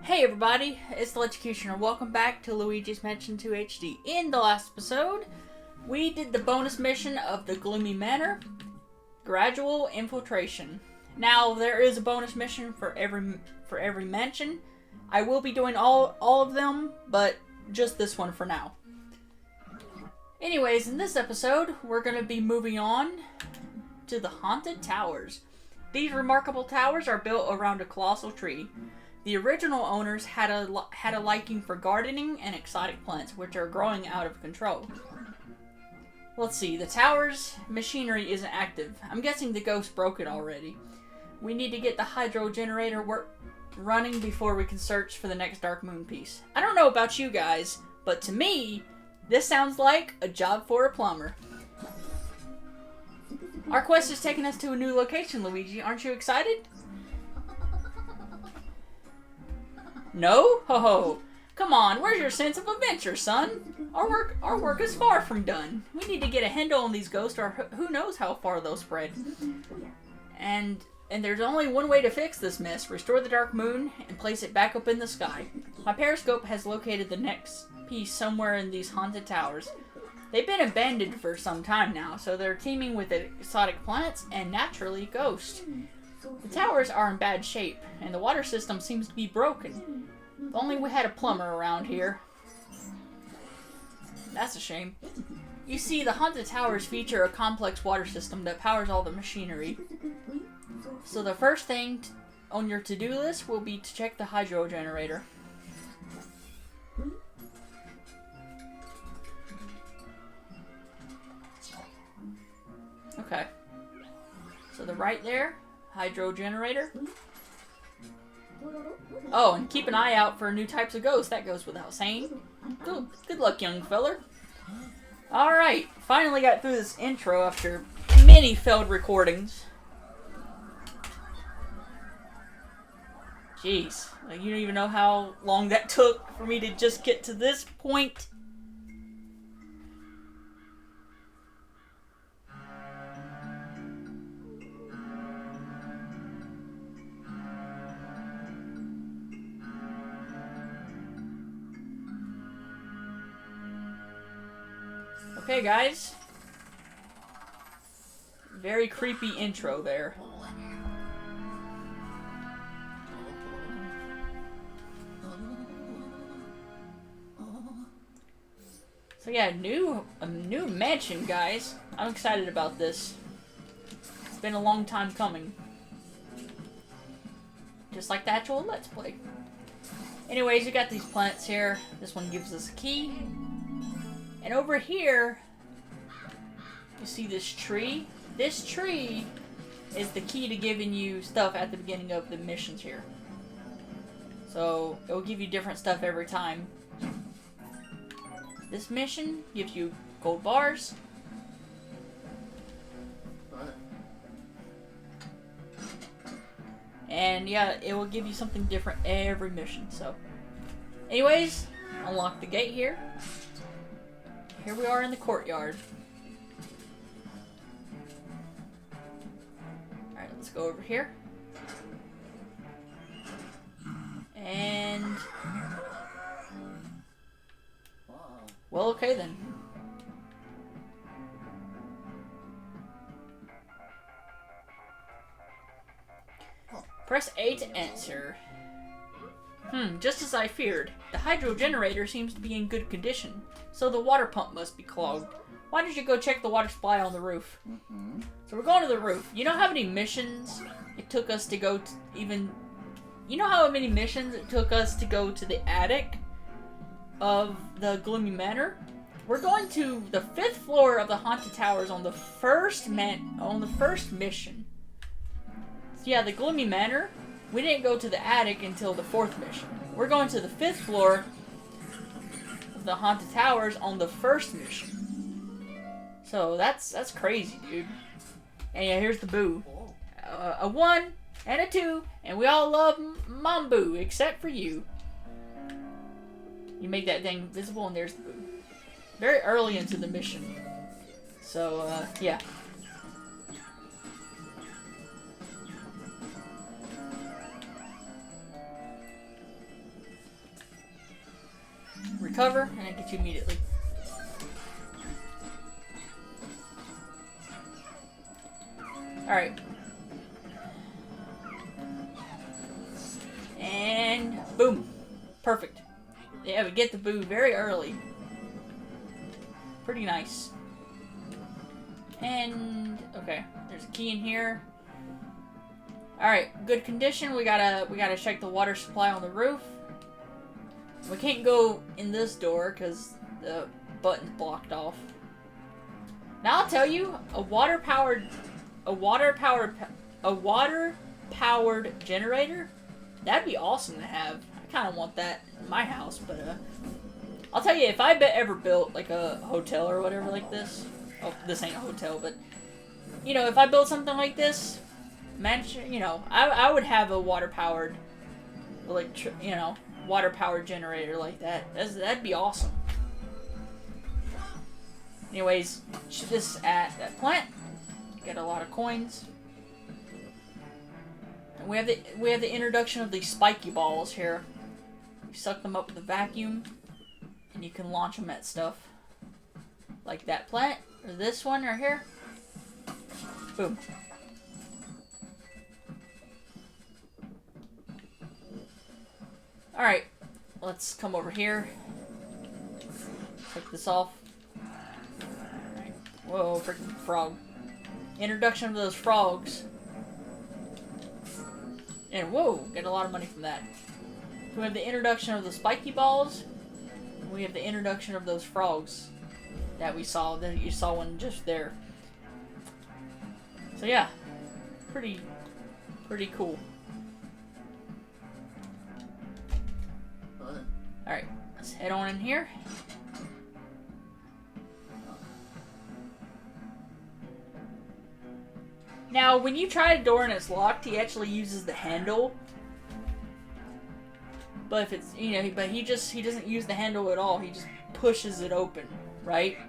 Hey everybody, it's the Electrocutioner. Welcome back to Luigi's Mansion 2 HD. In the last episode, we did the bonus mission of the Gloomy Manor, Gradual Infiltration. Now, there is a bonus mission for every mansion. I will be doing all of them, but just this one for now. Anyways, in this episode, we're going to be moving on to the Haunted Towers. These remarkable towers are built around a colossal tree. The original owners had a liking for gardening and exotic plants, which are growing out of control. Let's see, the tower's machinery isn't active. I'm guessing the ghost broke it already. We need to get the hydro generator running before we can search for the next Dark Moon piece. I don't know about you guys, but to me, this sounds like a job for a plumber. Our quest is taking us to a new location, Luigi. Aren't you excited? No? Ho ho. Come on, where's your sense of adventure, son? Our work is far from done. We need to get a handle on these ghosts, or who knows how far they'll spread. And there's only one way to fix this mess. Restore the Dark Moon and place it back up in the sky. My periscope has located the next piece somewhere in these haunted towers. They've been abandoned for some time now, so they're teeming with exotic plants and naturally ghosts. The towers are in bad shape, and the water system seems to be broken. If only we had a plumber around here. That's a shame. You see, the haunted towers feature a complex water system that powers all the machinery. So the first thing on your to-do list will be to check the hydro generator. Okay. So the right there, hydro generator. Oh, and keep an eye out for new types of ghosts. That goes without saying. Good luck, young feller. Alright, finally got through this intro after many failed recordings. Jeez, like, you don't even know how long that took for me to just get to this point. Okay, guys. Very creepy intro there. So yeah, a new mansion, guys. I'm excited about this. It's been a long time coming. Just like the actual Let's Play. Anyways, we got these plants here. This one gives us a key. And over here, you see this tree? This tree is the key to giving you stuff at the beginning of the missions here. So, it will give you different stuff every time. This mission gives you gold bars. And yeah, it will give you something different every mission. So, anyways, unlock the gate here. Here we are in the courtyard. Alright, let's go over here. And... well, okay then. Press A to answer. Just as I feared. The hydro generator seems to be in good condition, so the water pump must be clogged. Why don't you go check the water supply on the roof? So we're going to the roof. You know how many missions it took us to go to even... You know how many missions it took us to go to the attic of the Gloomy Manor? We're going to the 5th floor of the Haunted Towers on the first mission. So yeah, the Gloomy Manor. We didn't go to the attic until the 4th mission. We're going to the 5th floor of the Haunted Towers on the 1st mission. So that's crazy, dude. And yeah, here's the boo. A 1 and a 2, and we all love Mom Boo, except for you. You make that thing visible, and there's the boo. Very early into the mission. So, yeah. cover, and I get you immediately. Alright. And boom. Perfect. Yeah, we get the boo very early. Pretty nice. And okay, there's a key in here. Alright, good condition. We gotta check the water supply on the roof. We can't go in this door because the button's blocked off. Now I'll tell you, a water powered generator, that'd be awesome to have. I kind of want that in my house, but I'll tell you, if I ever built like a hotel or whatever like this, oh, this ain't a hotel, but you know, if I built something like this, you know, I would have a water powered generator like that. That'd be awesome. Anyways, shoot this at that plant. Get a lot of coins. And we have the introduction of these spiky balls here. You suck them up with a vacuum, and you can launch them at stuff. Like that plant, or this one right here. Boom. Alright, let's come over here. Take this off. Alright. Whoa, freaking frog. Introduction of those frogs. And whoa, get a lot of money from that. We have the introduction of the spiky balls. And we have the introduction of those frogs that we saw. That you saw one just there. So yeah, pretty cool. Alright, let's head on in here. Now, when you try a door and it's locked, he actually uses the handle. But if it's, you know, but he doesn't use the handle at all. He just pushes it open, right?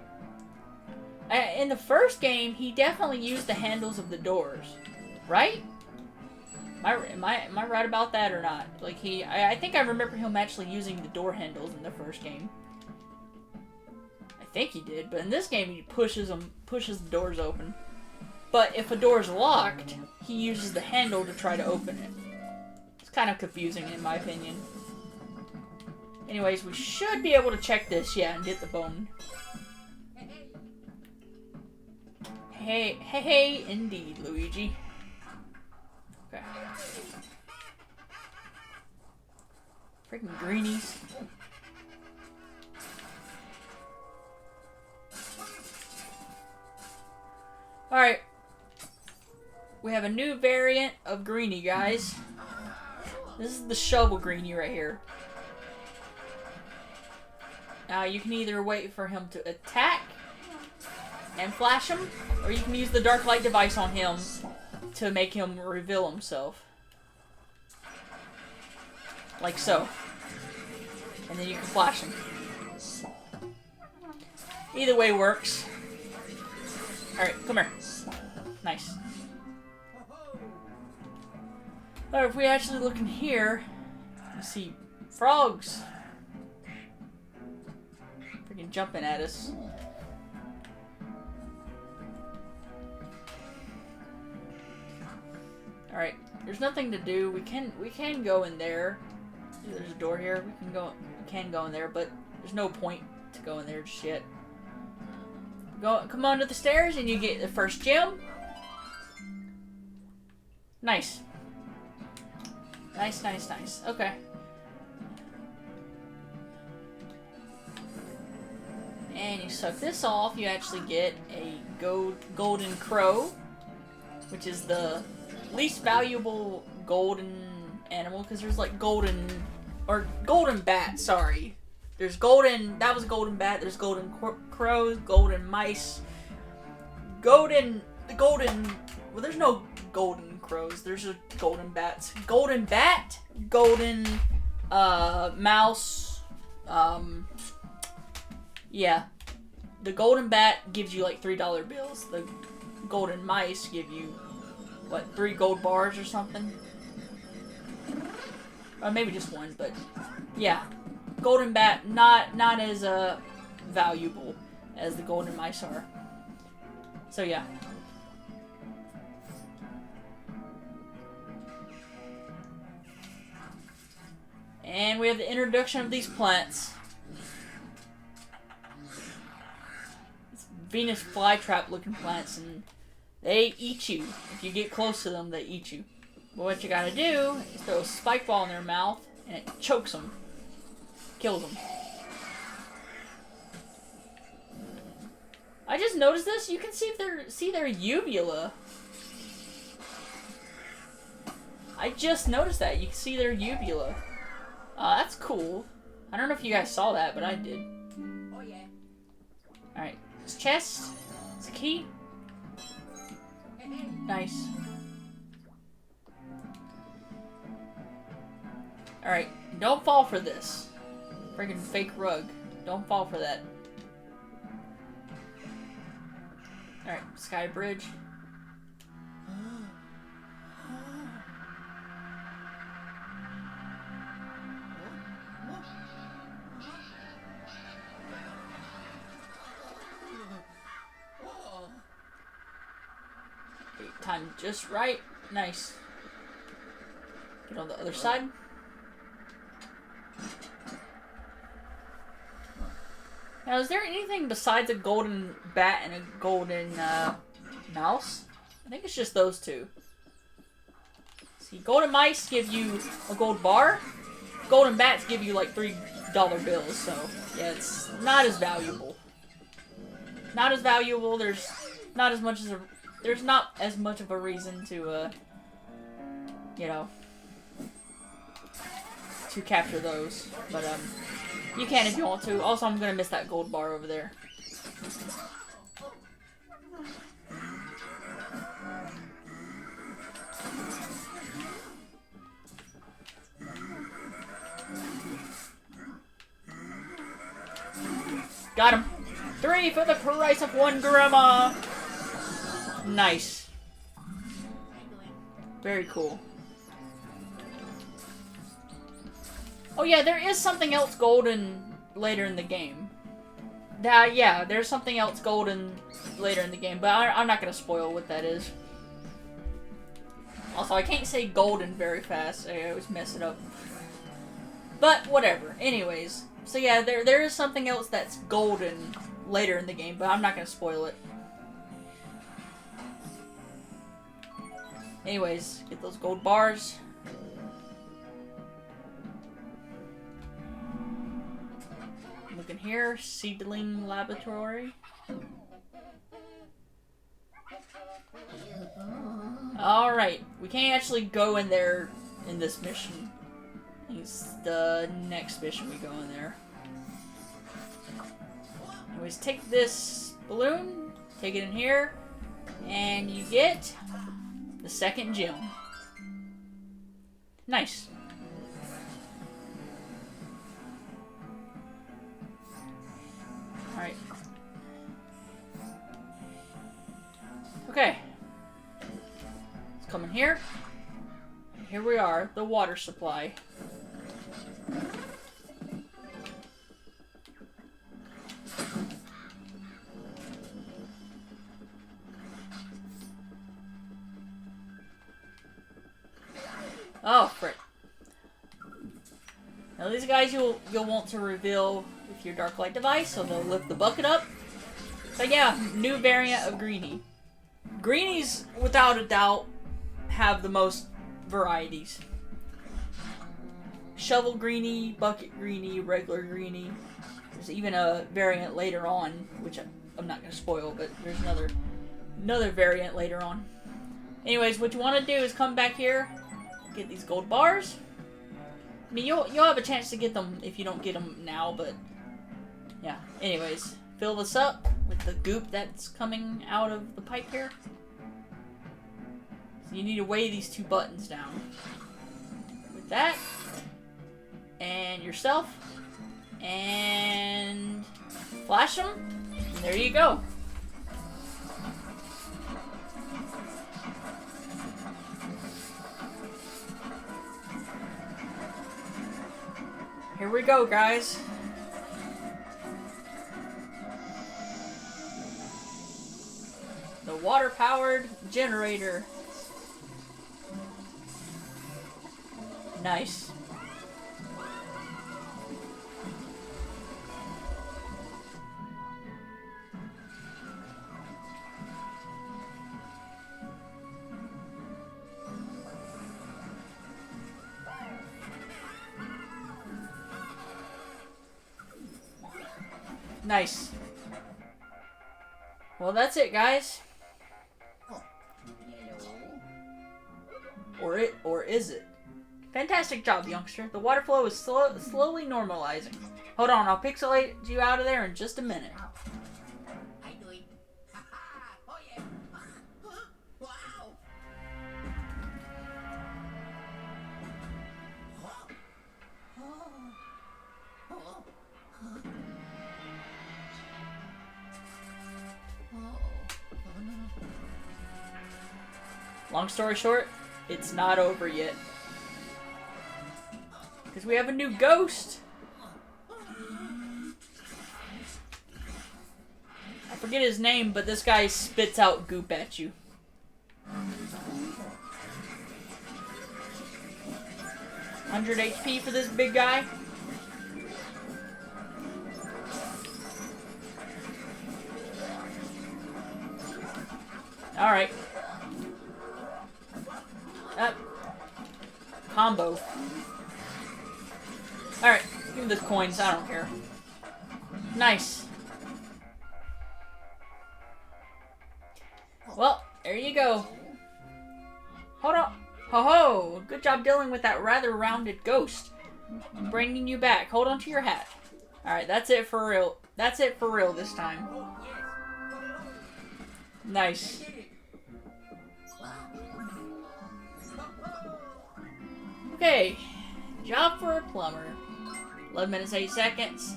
In the first game, he definitely used the handles of the doors, right? Am I right about that or not? Like I think I remember him actually using the door handles in the first game. I think he did, but in this game he pushes the doors open. But if a door is locked, he uses the handle to try to open it. It's kind of confusing in my opinion. Anyways, we should be able to check this, yeah, and get the bone. Hey, indeed, Luigi. Okay. Freaking Greenies. Alright. We have a new variant of Greenie, guys. This is the shovel Greenie right here. Now, you can either wait for him to attack and flash him, or you can use the dark light device on him to make him reveal himself. Like so. And then you can flash him. Either way works. Alright, come here. Nice. Alright, if we actually look in here, you see frogs. Freaking jumping at us. Alright, there's nothing to do. We can go in there. There's a door here. We can go in there, but there's no point to go in there just yet. Come on to the stairs and you get the first gem. Nice. Nice. Okay. And you suck this off, you actually get a golden crow, which is the least valuable golden animal, because there's like golden bat, sorry. There's golden, that was a golden bat, there's golden crows, golden mice, well, there's no golden crows, there's just golden bats. Golden bat, golden, mouse, yeah. The golden bat gives you like $3 bills. The golden mice give you, what, 3 gold bars or something? Or maybe just 1, but yeah. golden bat not as valuable as the golden mice are. So yeah. And we have the introduction of these plants. It's Venus flytrap looking plants, and they eat you. If you get close to them, they eat you. But what you gotta do is throw a spike ball in their mouth, and it chokes them. Kills them. I just noticed this. You can see their uvula. I just noticed that. You can see their uvula. That's cool. I don't know if you guys saw that, but I did. Oh yeah. Alright. This chest. It's a key. Nice. Alright. Don't fall for this. Freaking fake rug. Don't fall for that. Alright. Sky bridge. Time just right. Nice. Get on the other side. Now, is there anything besides a golden bat and a golden mouse? I think it's just those two. See, golden mice give you a gold bar. Golden bats give you like $3 bills. So yeah, it's not as valuable. Not as valuable. There's not as much of a reason to, you know, to capture those. But, you can if you want to. Also, I'm gonna miss that gold bar over there. Got him. 3 for the price of 1 grandma. Nice. Very cool. Oh yeah, there is something else golden later in the game. Yeah, there's something else golden later in the game, but I'm not gonna spoil what that is. Also, I can't say golden very fast. I always mess it up. But whatever. Anyways, so yeah, there is something else that's golden later in the game, but I'm not gonna spoil it. Anyways, get those gold bars. Look in here, seedling laboratory. Alright, we can't actually go in there in this mission. It's the next mission we go in there. Anyways, take this balloon, take it in here, and you get the second gem. Nice. Alright. Okay. Let's come in here. And here we are, the water supply. Oh, frick. Now these guys you'll want to reveal with your dark light device, so they'll lift the bucket up. So yeah, new variant of Greenie. Greenies, without a doubt, have the most varieties. Shovel Greenie, Bucket Greenie, regular Greenie. There's even a variant later on, which I'm not going to spoil, but there's another variant later on. Anyways, what you want to do is come back here, get these gold bars. I mean, you'll have a chance to get them if you don't get them now, but yeah. Anyways, fill this up with the goop that's coming out of the pipe here. So you need to weigh these 2 buttons down. With that, and yourself, and flash them, and there you go. Here we go, guys. The water-powered generator. Nice. Nice. Well, that's it, guys. Or is it? Fantastic job, youngster. The water flow is slowly normalizing. Hold on, I'll pixelate you out of there in just a minute. Long story short, it's not over yet. Because we have a new ghost. I forget his name, but this guy spits out goop at you. 100 HP for this big guy. Alright. Combo. Alright, give me the coins, I don't care. Nice. Well, there you go. Hold on. Ho ho! Good job dealing with that rather rounded ghost. I'm bringing you back. Hold on to your hat. Alright, that's it for real. That's it for real this time. Nice. Okay, job for a plumber. 11 minutes, 8 seconds.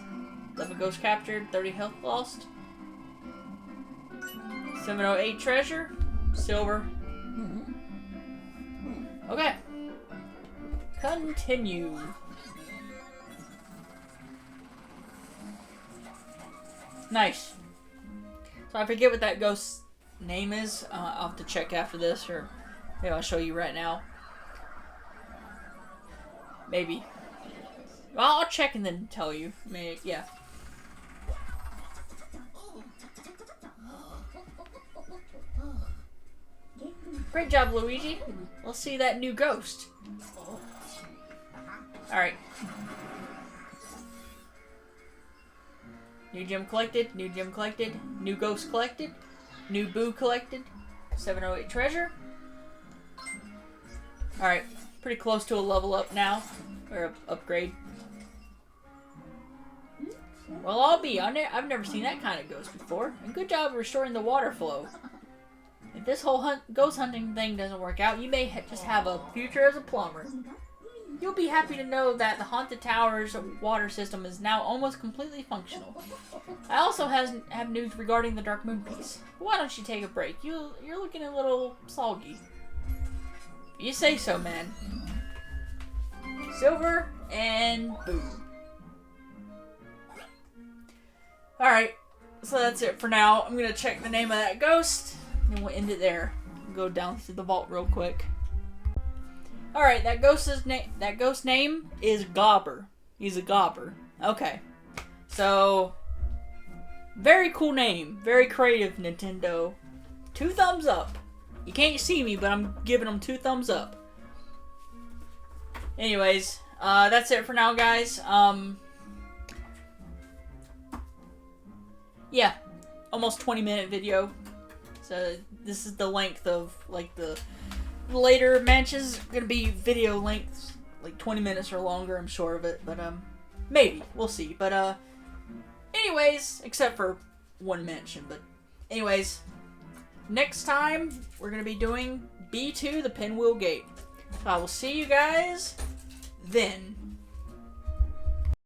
11 ghosts captured, 30 health lost. 708 treasure. Silver. Okay. Continue. Nice. So I forget what that ghost's name is. I'll have to check after this, or maybe I'll show you right now. Maybe. Well, I'll check and then tell you. Maybe, yeah. Great job, Luigi. Let's see that new ghost. Alright. New gem collected, new gem collected, new ghost collected, new boo collected, 708 treasure. Alright. Pretty close to a level up now, or upgrade. Well, I'll be on it. I've never seen that kind of ghost before. And good job restoring the water flow. If this whole ghost hunting thing doesn't work out, you may just have a future as a plumber. You'll be happy to know that the Haunted Tower's water system is now almost completely functional. I also have news regarding the Dark Moon piece. Why don't you take a break? You're looking a little soggy. You say so, man. Silver and boom. Alright, so that's it for now. I'm gonna check the name of that ghost, and we'll end it there. Go down through the vault real quick. Alright, that ghost's name is Gobber. He's a gobber. Okay. So, very cool name. Very creative, Nintendo. 2 thumbs up. You can't see me, but I'm giving them 2 thumbs up. Anyways, that's it for now, guys. Yeah, almost 20-minute video. So this is the length of, like, the later matches. Gonna be video lengths, like 20 minutes or longer, I'm sure of it. But, maybe. We'll see. But, anyways, except for one mention. But, anyways, next time, we're going to be doing B2, the Pinwheel Gate. So I will see you guys then.